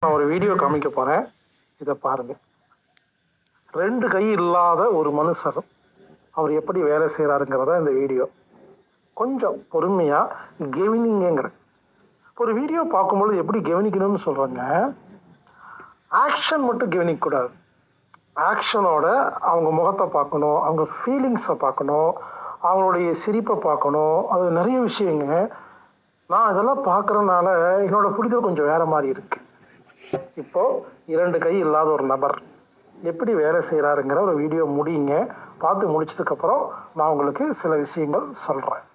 நான் ஒரு வீடியோ காமிக்க போகிறேன், இதை பாருங்கள். 2 கை இல்லாத ஒரு மனுஷர் அவர் எப்படி வேலை செய்கிறாருங்கிறத இந்த வீடியோ. கொஞ்சம் பொறுமையாக கவனிங்கங்கிற. ஒரு வீடியோ பார்க்கும்பொழுது எப்படி கவனிக்கணும்னு சொல்கிறாங்க. ஆக்ஷன் மட்டும் கவனிக்கக்கூடாது. ஆக்ஷனோட அவங்க முகத்தை பார்க்கணும், அவங்க ஃபீலிங்ஸை பார்க்கணும், அவங்களுடைய சிரிப்பை பார்க்கணும். அது நிறைய விஷயங்க. நான் இதெல்லாம் பார்க்குறதுனால என்னோட புரிதல் கொஞ்சம் வேறு மாதிரி இருக்குது. இப்போது 2 கை இல்லாத ஒரு நபர் எப்படி வேலை செய்கிறாருங்கிற ஒரு வீடியோ முடியுங்க. பார்த்து முடிச்சதுக்கப்புறம் நான் உங்களுக்கு சில விஷயங்கள் சொல்கிறேன்.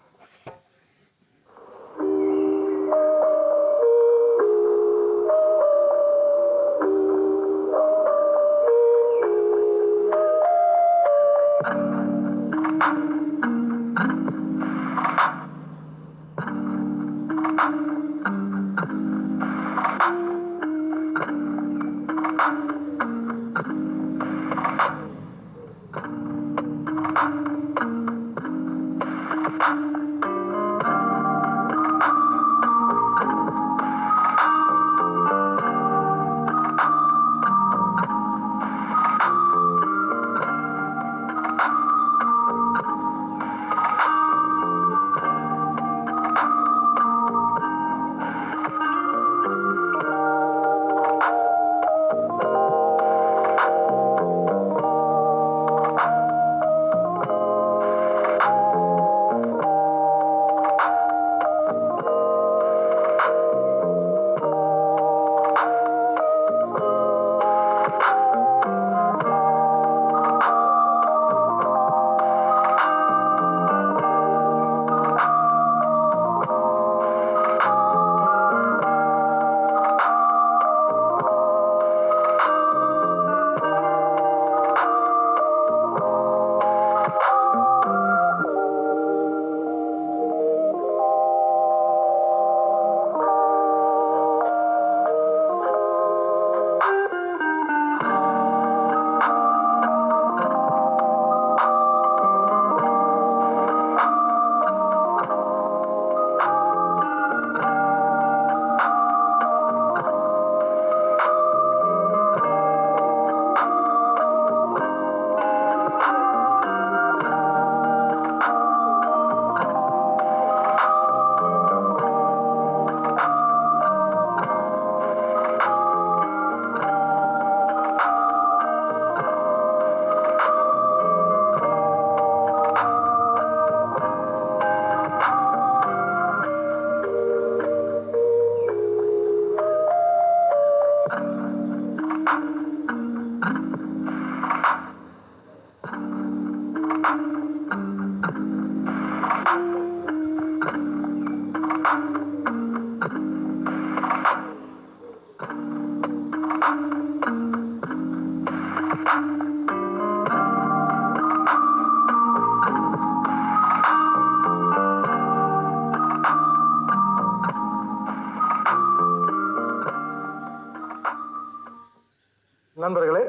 நண்பர்களே,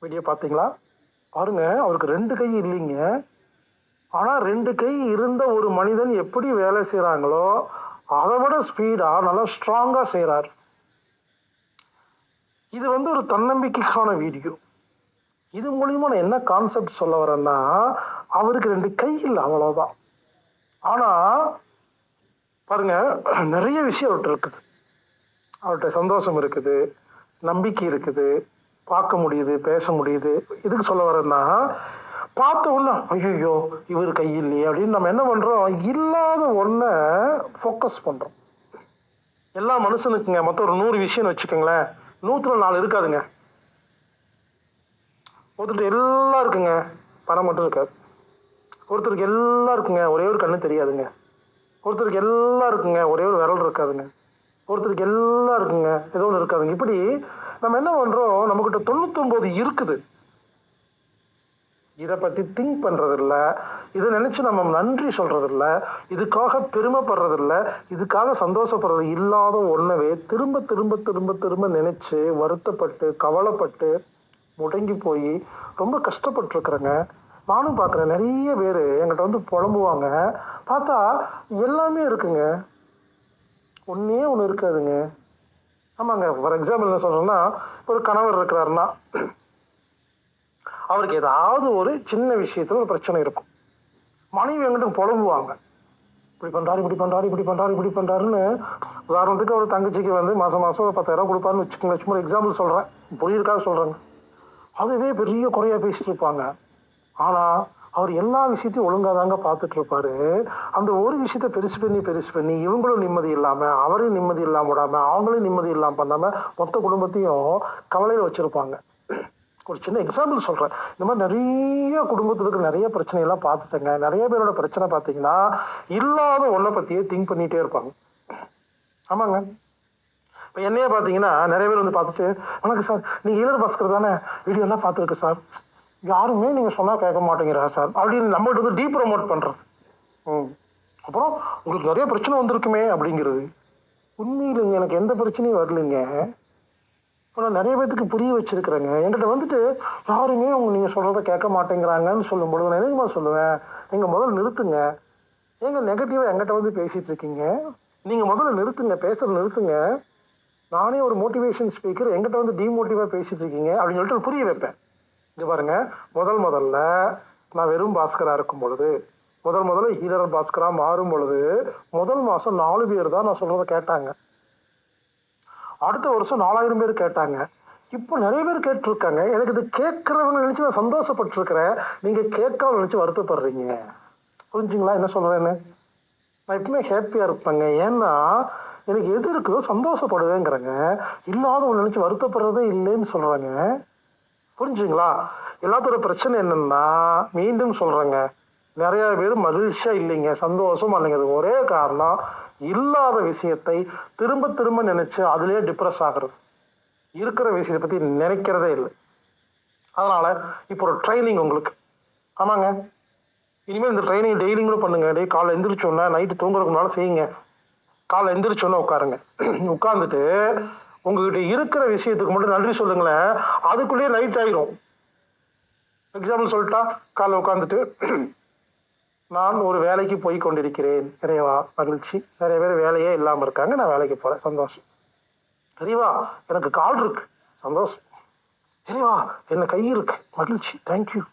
வீடியோ பார்த்தீங்களா? பாருங்க, அவருக்கு 2 கை இல்லைங்க. ஆனால் 2 கை இருந்த ஒரு மனிதன் எப்படி வேலை செய்கிறாங்களோ அதை விட ஸ்பீடாக நல்லா ஸ்ட்ராங்காக செய்கிறார். இது ஒரு தன்னம்பிக்கைக்கான வீடியோ. இது மூலிமா நான் என்ன கான்செப்ட் சொல்ல வரேன்னா, அவருக்கு 2 கை இல்லை, அவ்வளோதான். ஆனால் பாருங்க, நிறைய விஷயம் அவர்கிட்ட இருக்குது. அவர்கிட்ட சந்தோஷம் இருக்குது, நம்பிக்கை இருக்குது, பார்க்க முடியுது, பேச முடியுது. இதுக்கு சொல்ல வரேன்னா, பார்த்த ஒன்று ஐயோ இவர் கை இல்லையே அப்படின்னு நம்ம என்ன பண்ணுறோம், இல்லாத ஒன்றை ஃபோக்கஸ் பண்ணுறோம். எல்லா மனுஷனுக்குங்க மொத்தம் ஒரு 100 விஷயம்னு வச்சுக்கோங்களேன், 100ல் 4 இருக்காதுங்க. ஒருத்தருக்கு எல்லாம் இருக்குங்க, பணம் மட்டும் இருக்காது. ஒருத்தருக்கு எல்லாம் இருக்குங்க, ஒரே ஒரு கண்ணு தெரியாதுங்க. ஒருத்தருக்கு எல்லாம் இருக்குங்க, ஒரே ஒரு விரல் இருக்காதுங்க. ஒருத்தருக்கு எல்லாம் இருக்குங்க, ஏதோ ஒன்று இருக்காதுங்க. இப்படி நம்ம என்ன பண்ணுறோம், நம்மக்கிட்ட 99 இருக்குது. இதை பற்றி திங்க் பண்ணுறதில்ல, இதை நினச்சி நம்ம நன்றி சொல்கிறதில்ல, இதுக்காக பெருமைப்படுறதில்ல, இதுக்காக சந்தோஷப்படுறது இல்லாத ஒன்றவே திரும்ப திரும்ப திரும்ப திரும்ப நினச்சி வருத்தப்பட்டு கவலைப்பட்டு முடங்கி போய் ரொம்ப கஷ்டப்பட்டுருக்குறேங்க. நானும் பார்க்குறேன், நிறைய பேர் என்கிட்ட புலம்புவாங்க. பார்த்தா எல்லாமே இருக்குங்க, ஒன்றே ஒன்று இருக்காதுங்க. ஆமாங்க. ஃபார் எக்ஸாம்பிள் என்ன சொல்றேன்னா, ஒரு கணவர் இருக்கிறாருன்னா, அவருக்கு ஏதாவது ஒரு சின்ன விஷயத்துல ஒரு பிரச்சனை இருக்கும். மனைவி எங்கிட்ட புலம்புவாங்க. இப்படி பண்றாரு, இப்படி பண்றாரு, இப்படி பண்றாரு, இப்படி பண்றாருன்னு. உதாரணத்துக்கு ஒரு தங்கச்சிக்கு வந்து மாசம் மாசம் 10,000 கொடுப்பாருன்னு வச்சுக்கோங்க. சும்மா எக்ஸாம்பிள் சொல்றேன். புரியுறதுக்காக சொல்றேங்க. அதுவே பெரிய குறையா பேசிட்டு இருப்பாங்க. ஆனா அவர் எல்லா விஷயத்தையும் ஒழுங்கா தாங்க பார்த்துட்டு இருப்பாரு. அந்த ஒரு விஷயத்த பெருசு பண்ணி இவங்களும் நிம்மதி இல்லாம, அவரையும் நிம்மதி இல்லாம விடாம, அவங்களையும் நிம்மதி இல்லாம பண்ணாம மொத்த குடும்பத்தையும் கவலையில வச்சிருப்பாங்க. ஒரு சின்ன எக்ஸாம்பிள் சொல்றேன். இந்த மாதிரி நிறைய குடும்பத்துல இருக்க நிறைய பிரச்சனையெல்லாம் பார்த்துட்டேங்க. நிறைய பேரோட பிரச்சனை பார்த்தீங்கன்னா, இல்லாத ஒன்றை பத்தியே திங்க் பண்ணிட்டே இருப்பாங்க. ஆமாங்க. இப்போ என்னையே பார்த்தீங்கன்னா, நிறைய பேர் வந்து பார்த்துட்டு, வணக்கம் சார், நீங்க ஈழ பாஸ்கர் தானே, வீடியோ எல்லாம் பார்த்துருக்கு சார், யாருமே நீங்க சொன்னா கேட்க மாட்டேங்கிறா சார் அப்படின்னு நம்மகிட்ட வந்து டீ ப்ரமோட் பண்றது. அப்புறம் உங்களுக்கு நிறைய பிரச்சனை வந்திருக்குமே அப்படிங்கிறது. உண்மையிலுங்க எனக்கு எந்த பிரச்சனையும் வரலைங்க. இப்போ நான் நிறைய பேத்துக்கு புரிய வச்சிருக்கிறேங்க. என்கிட்ட வந்துட்டு யாருமே நீங்க சொல்றத கேட்க மாட்டேங்கிறாங்கன்னு சொல்லும் பொழுது நான் என்னமா சொல்லுவேன், நீங்க முதல்ல நிறுத்துங்க. ஏங்க நெகட்டிவா என்கிட்ட வந்து பேசிட்டு இருக்கீங்க? நீங்க முதல்ல நிறுத்துங்க, பேசுறது நிறுத்துங்க. நானே ஒரு மோட்டிவேஷன் ஸ்பீக்கர், என்கிட்ட வந்து டிமோட்டிவா பேசிட்டு இருக்கீங்க அப்படின்னு சொல்லிட்டு புரிய வைப்பேன். இங்க பாருங்க, முதல்ல நான் வெறும் பாஸ்கரா இருக்கும் பொழுது, முதல்ல ஹீரர் பாஸ்கரா மாறும் பொழுது முதல் மாசம் 4 பேர் தான் நான் சொல்றதை கேட்டாங்க. அடுத்த வருஷம் 4000 பேர் கேட்டாங்க. இப்போ நிறைய பேர் கேட்டிருக்காங்க. எனக்கு இது கேட்கறவங்க நினைச்சு நான் சந்தோஷப்பட்டு இருக்கிறேன். நீங்க கேட்காம நினைச்சு வருத்தப்படுறீங்க. புரிஞ்சுங்களா என்ன சொல்றேன்னு? நான் எப்பவுமே ஹாப்பியா இருப்பேங்க. ஏன்னா எனக்கு எது இருக்குதோ சந்தோஷப்படுவேங்கிறேங்க. இல்லாதவங்க நினைச்சு வருத்தப்படுறதே இல்லைன்னு சொல்றாங்க. புரிஞ்சுங்களா? எல்லாத்தோட பிரச்சனை என்னன்னா, மீண்டும் சொல்றேங்க, நிறைய பேர் மகிழ்ச்சியா இல்லைங்க, சந்தோஷமா இல்லைங்க. அது ஒரே காரணம், இல்லாத விஷயத்தை திரும்ப திரும்ப நினைச்சு அதுலயே டிப்ரெஸ் ஆகுறது. இருக்கிற விஷயத்தை பத்தி நினைக்கிறதே இல்லை. அதனால இப்போ ஒரு ட்ரைனிங் உங்களுக்கு. ஆமாங்க, இனிமேல் இந்த ட்ரைனிங் டெய்லியும் கூட பண்ணுங்க. டெய்லி காலைல எந்திரிச்சோன்னா, நைட்டு தூங்குறதுக்கு முன்னால செய்யுங்க. காலைல எந்திரிச்சோன்னா உட்காருங்க. உட்காந்துட்டு உங்ககிட்ட இருக்கிற விஷயத்துக்கு மட்டும் நன்றி சொல்லுங்களேன். அதுக்குள்ளேயே நைட் ஆயிரும். எக்ஸாம்பிள் சொல்லிட்டா, காலைல உட்காந்துட்டு நான் ஒரு வேலைக்கு போய் கொண்டிருக்கிறேன், இறைவா மகிழ்ச்சி. நிறைய பேர் வேலையே இல்லாம இருக்காங்க, நான் வேலைக்கு போறேன், சந்தோஷம். இறைவா எனக்கு கால் இருக்கு, சந்தோஷம். இறைவா என்ன கை இருக்கு, மகிழ்ச்சி, தேங்க்யூ.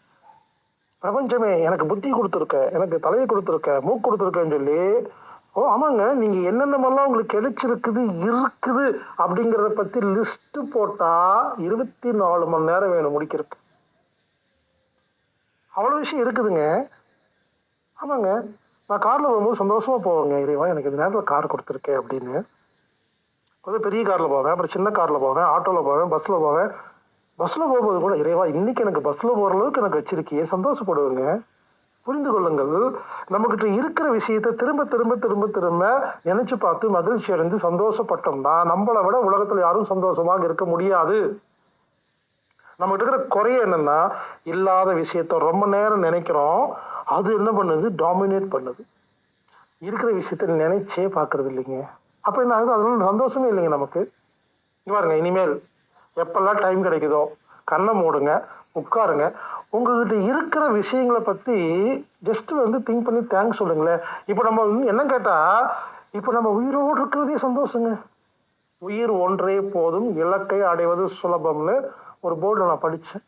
பிரபஞ்சமே எனக்கு புத்தி கொடுத்துருக்க, எனக்கு தலையை கொடுத்துருக்க, மூக்கு கொடுத்துருக்கேன்னு சொல்லி, ஓ ஆமாங்க, நீங்க என்னென்னமெல்லாம் உங்களுக்கு கிடைச்சிருக்குது இருக்குது அப்படிங்கிறத பத்தி லிஸ்ட் போட்டா 24 மணி நேரம் வேணும் முடிக்கிறதுக்கு. அவ்வளவு விஷயம் இருக்குதுங்க. ஆமாங்க, நான் கார்ல போகும்போது சந்தோஷமா போவேங்க. இறைவா எனக்கு இந்த நேரத்தில் கார் கொடுத்துருக்கேன் அப்படின்னு. கொஞ்சம் பெரிய கார்ல போவேன், அப்புறம் சின்ன கார்ல போவேன், ஆட்டோல போவேன், பஸ்ல போவேன். பஸ்ல போகும்போது கூட இறைவா இன்னைக்கு எனக்கு பஸ்ல போற அளவுக்கு எனக்கு வச்சிருக்கியே, சந்தோஷப்படுவேங்க. புரிந்து கொள்ளுங்கள், நம்மகிட்ட இருக்கிற விஷயத்தை திரும்ப திரும்ப திரும்ப திரும்ப நினைச்சு பார்த்து மகிழ்ச்சி அடைந்து சந்தோஷப்பட்டோம்னா நம்மளை விட உலகத்துல யாரும் சந்தோஷமாக இருக்க முடியாது. நம்மகிட்ட இருக்கிற குறைய என்னன்னா, இல்லாத விஷயத்த ரொம்ப நேரம் நினைக்கிறோம். அது என்ன பண்ணுது, டாமினேட் பண்ணுது. இருக்கிற விஷயத்த நினைச்சே பார்க்கறது இல்லைங்க. அப்ப என்ன ஆகுது, அதனால சந்தோஷமே இல்லைங்க நமக்கு. பாருங்க, இனிமேல் எப்பெல்லாம் டைம் கிடைக்குதோ கண்ணை மூடுங்க, உட்காருங்க. உங்ககிட்ட இருக்கிற விஷயங்களை பத்தி ஜஸ்ட் வந்து திங்க் பண்ணி தேங்க்ஸ் சொல்லுங்களேன். இப்போ நம்ம என்ன கேட்டா, இப்போ நம்ம உயிரோடு இருக்கிறதே சந்தோஷங்க. உயிர் ஒன்றே போதும், இலக்கை அடைவது சுலபம்னு ஒரு போர்டில் நான் படித்தேன்.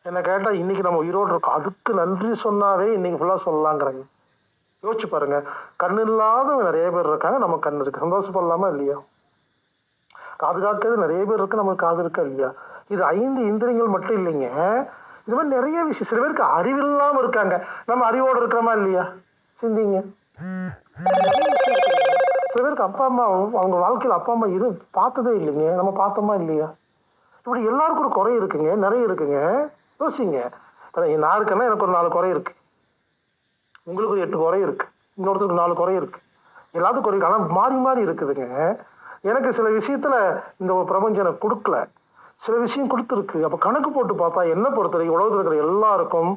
என்ன கேட்டால் இன்னைக்கு நம்ம உயிரோடு இருக்கோம், அதுக்கு நன்றி சொன்னாவே இன்னைக்கு ஃபுல்லாக சொல்லலாங்கிறாங்க. யோசிச்சு பாருங்க, கண் இல்லாதவங்க நிறைய பேர் இருக்காங்க, நம்ம கண் இருக்கு, சந்தோஷப்படலாமா இல்லையா? காது காக்கிறது நிறைய பேர் இருக்கு, நமக்கு காது இருக்கா இல்லையா? இது 5 இந்திரியங்கள் மட்டும் இல்லைங்க, இது மாதிரி நிறைய விஷயம். சில பேருக்கு அறிவில்லாம இருக்காங்க, நம்ம அறிவோடு இருக்கிறோமா இல்லையா? சிந்திங்க. சில பேருக்கு அப்பா அம்மா, அவங்க வாழ்க்கையில் அப்பா அம்மா பார்த்ததே இல்லைங்க, நம்ம பார்த்தோமா இல்லையா? இப்படி எல்லாருக்கும் ஒரு குறை இருக்குங்க, நிறைய இருக்குங்க. யோசிங்க. நான் இருக்கேன்னா எனக்கு ஒரு 4 குறை இருக்கு, உங்களுக்கு ஒரு 8 குறை இருக்கு, இன்னொருத்தருக்கு 4 குறை இருக்கு, எல்லாத்துக்கும் குறை இருக்கு. ஆனால் மாறி மாறி இருக்குதுங்க. எனக்கு சில விஷயத்துல இந்த பிரபஞ்சம் எனக்கு கொடுக்கல, சில விஷயம் கொடுத்துருக்கு. அப்ப கணக்கு போட்டு பார்த்தா என்ன பொறுத்தவரைக்கும் உலகத்தில் இருக்கிற எல்லாருக்கும்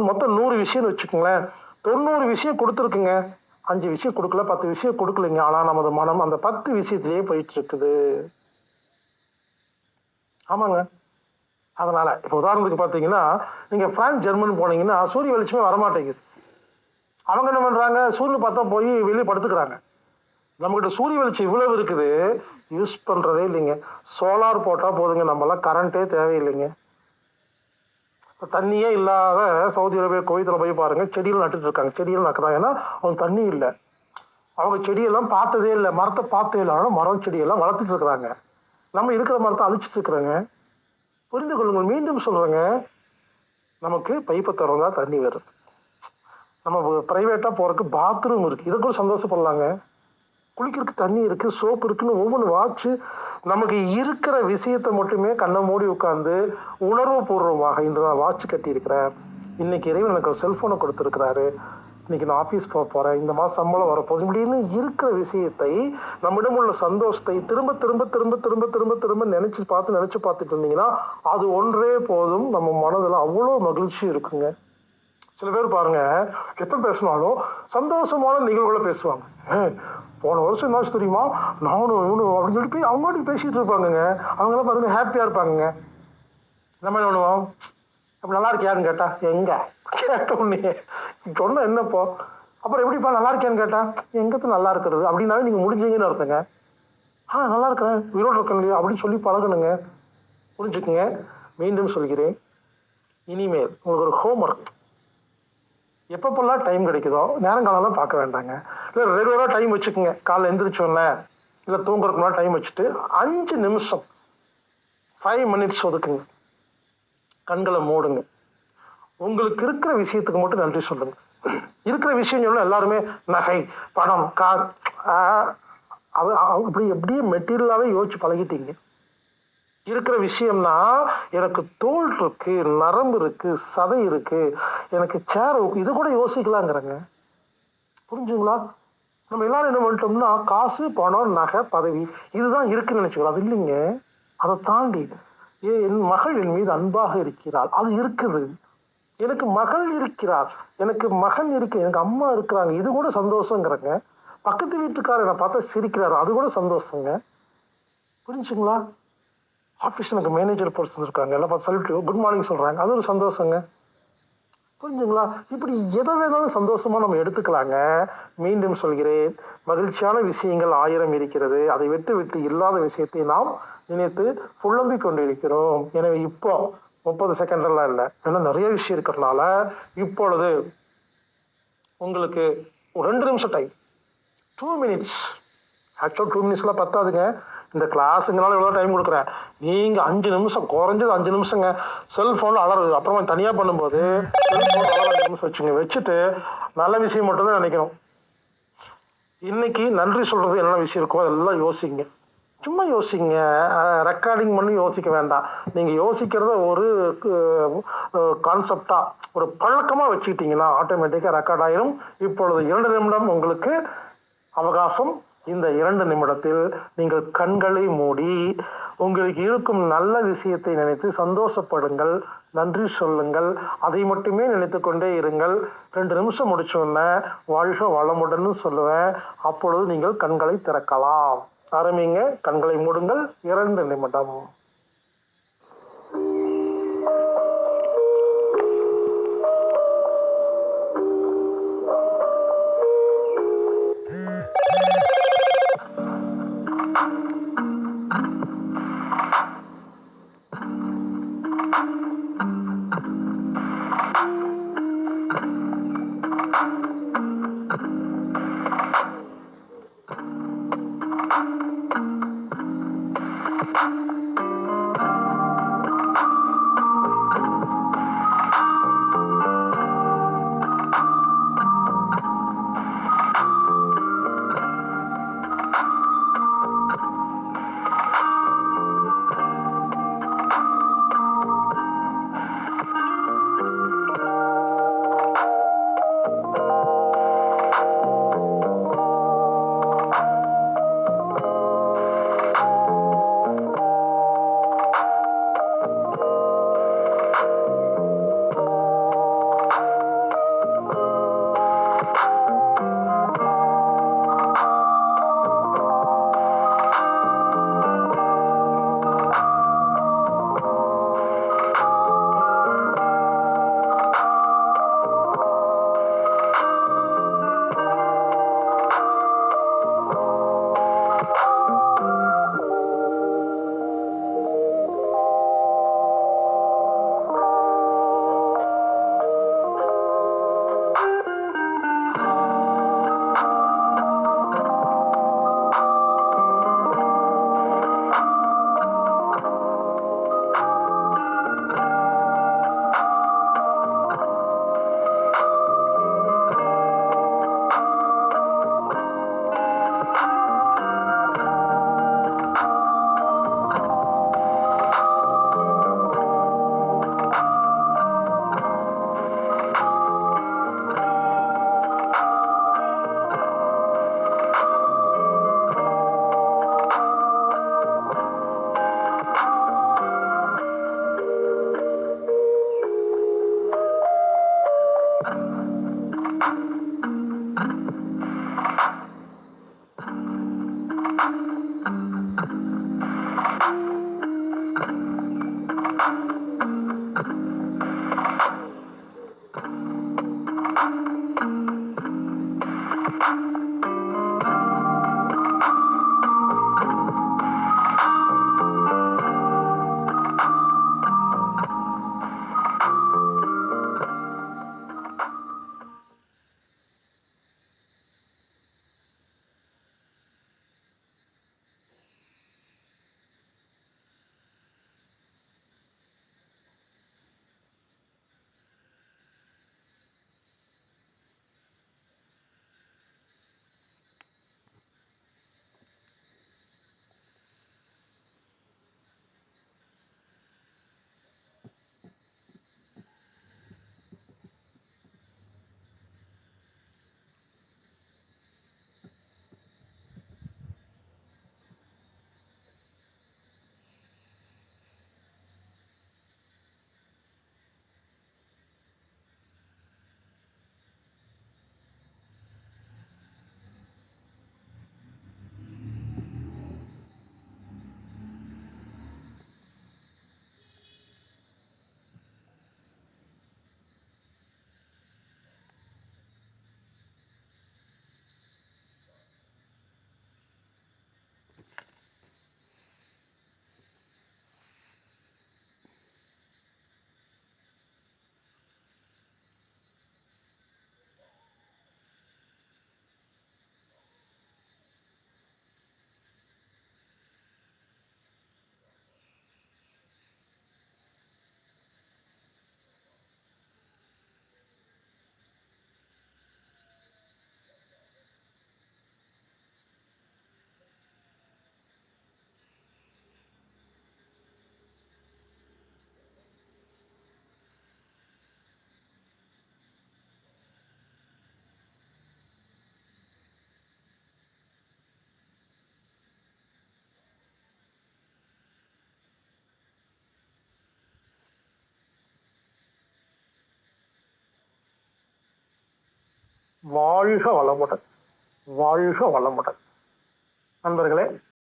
மொத்தம் 100 விஷயம்னு வச்சுக்கோங்களேன். 90 விஷயம் கொடுத்துருக்குங்க, 5 விஷயம் கொடுக்கல, 10 விஷயம் கொடுக்கலைங்க. ஆனா நமது மனம் அந்த 10 விஷயத்திலேயே போயிட்டு இருக்குது. ஆமாங்க. அதனால இப்ப உதாரணத்துக்கு பாத்தீங்கன்னா, நீங்க பிரான்ஸ் ஜெர்மன் போனீங்கன்னா சூரிய வெளிச்சமே வரமாட்டேங்குது. அவங்க என்ன பண்றாங்க, சூரியன் பார்த்தா போய் வெளியே படுத்துக்கிறாங்க. நம்மகிட்ட சூரிய வெளிச்சம் இவ்வளவு இருக்குது, யூஸ் பண்றதே இல்லைங்க. சோலார் போட்டா போதுங்க, நம்மளாம் கரண்டே தேவையில்லைங்க. தண்ணியே இல்லாத சவுதி அரேபியா குவைத்தில் போய் பாருங்க, செடியில் நட்டுட்டு இருக்காங்க. செடியில் நட்டுறாங்க, ஏன்னா அவங்க தண்ணி இல்லை. அவங்க செடியெல்லாம் பார்த்ததே இல்லை, மரத்தை பார்த்தே இல்லை. ஆனால் மரம் செடியெல்லாம் வளர்த்துட்டு இருக்கிறாங்க. நம்ம இருக்கிற மரத்தை அழிச்சிட்டு இருக்கிறோங்க. புரிந்து கொள்ளுங்கள். மீண்டும் சொல்றேங்க, நமக்கு பைப்பை திறந்தா தண்ணி வருது. நம்ம பிரைவேட்டா போறதுக்கு பாத்ரூம் இருக்கு, இதை கூட சந்தோஷப்படலாங்க. குளிக்கிறதுக்கு தண்ணி இருக்கு, சோப்பு இருக்குன்னு ஒவ்வொன்று வாட்சு. நமக்கு இருக்கிற விஷயத்தை மட்டுமே கண்ணை மூடி உட்காந்து உணர்வு பூர்வமாக இன்று நான் வாட்ச் கட்டி இருக்கிறேன், இன்னைக்கு இறைவன் எனக்கு ஒரு செல்போனை கொடுத்துருக்கிறாரு, இன்னைக்கு நான் ஆஃபீஸ் போக போறேன், இந்த மாதம் சம்பளம் வரப்போகுது, இப்படின்னு இருக்கிற விஷயத்தை, நம்மிடம் உள்ள சந்தோஷத்தை திரும்ப திரும்ப திரும்ப திரும்ப திரும்ப திரும்ப நினைச்சு பார்த்துட்டு இருந்தீங்கன்னா அது ஒன்றே போதும். நம்ம மனதில் அவ்வளோ மகிழ்ச்சி இருக்குங்க. சில பேர் பாருங்க, எப்ப பேசினாலும் சந்தோஷமான நிகழ்வுகளை பேசுவாங்க. போன வருஷம் என்னாச்சு தெரியுமா, நானும் இவனும் அப்படின்னு சொல்லி போய் அவங்களாட்டி பேசிட்டு இருப்பாங்கங்க. அவங்களாம் பாருங்க ஹாப்பியா இருப்பாங்க. நம்ம என்ன பண்ணுவோம், அப்ப நல்லா இருக்கியான்னு கேட்டா, எங்க கேட்ட உடனே சொன்ன என்னப்போ, அப்புறம் எப்படிப்பா நல்லா இருக்கேன்னு கேட்டா, எங்கத்து நல்லா இருக்கிறது அப்படின்னாவே நீங்க முடிஞ்சீங்கன்னு அர்த்தங்க. நல்லா இருக்கிறேன், உயிரோடு இருக்கேன் இல்லையா அப்படின்னு சொல்லி பழகணுங்க. புரிஞ்சுக்குங்க. மீண்டும் சொல்கிறேன், இனிமேல் உங்களுக்கு ஒரு ஹோம் ஒர்க். எப்பப்பெல்லாம் டைம் கிடைக்குதோ நேரங்காலம் பார்க்க வேண்டாங்க. இல்லை ரெகுலராக டைம் வச்சுக்கோங்க. காலைல எந்திரிச்சோன்னே இல்லை தூங்குறதுக்குலாம் டைம் வச்சுட்டு 5 நிமிஷம் 5 மினிட்ஸ் ஒதுக்குங்க. கண்களை மூடுங்க. உங்களுக்கு இருக்கிற விஷயத்துக்கு மட்டும் நன்றி சொல்லுங்க. இருக்கிற விஷயம் சொல்ல எல்லாருமே நகை, பணம், கார், அது அப்படி எப்படியே மெட்டீரியலாகவே யோசிச்சு பழகிட்டீங்க. இருக்கிற விஷயம்னா, எனக்கு தோல் இருக்கு, நரம்பு இருக்கு, சதை இருக்கு, எனக்கு சேர், இது கூட யோசிக்கலாங்கிறங்க. புரிஞ்சுங்களா? நம்ம எல்லாரும் என்ன பண்ணிட்டோம்னா, காசு, பணம், நகை, பதவி இதுதான் இருக்குன்னு நினைச்சுக்கலாம். அது இல்லைங்க. அதை தாண்டி என் மகள் என் மீது அன்பாக இருக்கிறாள், அது இருக்குது. எனக்கு மகள் இருக்கிறார், எனக்கு மகன் இருக்கு, எனக்கு அம்மா இருக்கிறாங்க, இது கூட சந்தோஷங்கிறங்க. பக்கத்து வீட்டுக்காரர் என்னை பார்த்தா சிரிக்கிறாரு, அது கூட சந்தோஷங்க. புரிஞ்சுங்களா? ஆஃபீஸ் எனக்கு மேனேஜர் பர்சன் இருக்காங்க, எல்லாம் பார்த்து சொல்லிட்டு குட் மார்னிங் சொல்கிறாங்க, அது ஒரு சந்தோஷங்க. புரிஞ்சுங்களா? இப்படி எதை வேணாலும் சந்தோஷமா நம்ம எடுத்துக்கலாங்க. மீண்டும் சொல்கிறேன், மகிழ்ச்சியான விஷயங்கள் 1000 இருக்கிறது. அதை விட்டு விட்டு இல்லாத விஷயத்தை நாம் நினைத்து புலம்பிக் கொண்டிருக்கிறோம். எனவே இப்போ 30 செகண்ட்லாம் இல்லை, ஏன்னா நிறைய விஷயம் இருக்கிறதுனால இப்பொழுது உங்களுக்கு 2 நிமிஷம் டைம், 2 மினிட்ஸ். ஆக்சுவலாக 2 மினிட்ஸ்லாம் பத்தாதுங்க. இந்த கிளாஸுங்கனால எவ்வளோ டைம் கொடுக்குறேன். நீங்கள் 5 நிமிஷம், குறைஞ்சது 5 நிமிஷங்க. செல்ஃபோனில் அலர்வு அப்புறமா தனியாக பண்ணும்போது செல்ஃபோன் அலர்வு 5 நிமிஷம் வச்சுட்டு நல்ல விஷயம் மட்டும்தான் நினைக்கணும். இன்னைக்கு நன்றி சொல்கிறது என்னென்ன விஷயம் இருக்கோ அதெல்லாம் யோசிங்க. சும்மா யோசிங்க, ரெக்கார்டிங் பண்ணி யோசிக்க வேண்டாம். நீங்கள் யோசிக்கிறத ஒரு கான்செப்டாக, ஒரு பழக்கமாக வச்சுக்கிட்டீங்கன்னா ஆட்டோமேட்டிக்காக ரெக்கார்ட் ஆயிரும். இப்பொழுது 2 நிமிடம் உங்களுக்கு அவகாசம். இந்த 2 நிமிடத்தில் நீங்கள் கண்களை மூடி உங்களுக்கு இருக்கும் நல்ல விஷயத்தை நினைத்து சந்தோஷப்படுங்கள், நன்றி சொல்லுங்கள், அதை மட்டுமே நினைத்து கொண்டே இருங்கள். 2 நிமிஷம் முடிச்சோன்னே வாழ்க வளமுடன் சொல்லுவேன். அப்பொழுது நீங்கள் கண்களை திறக்கலாம். ஆரம்பிங்க. கண்களை மூடுங்கள். 2 நிமிடம். வாழ்க வளமுடன், வாழ்க வளமுடன். நண்பர்களே,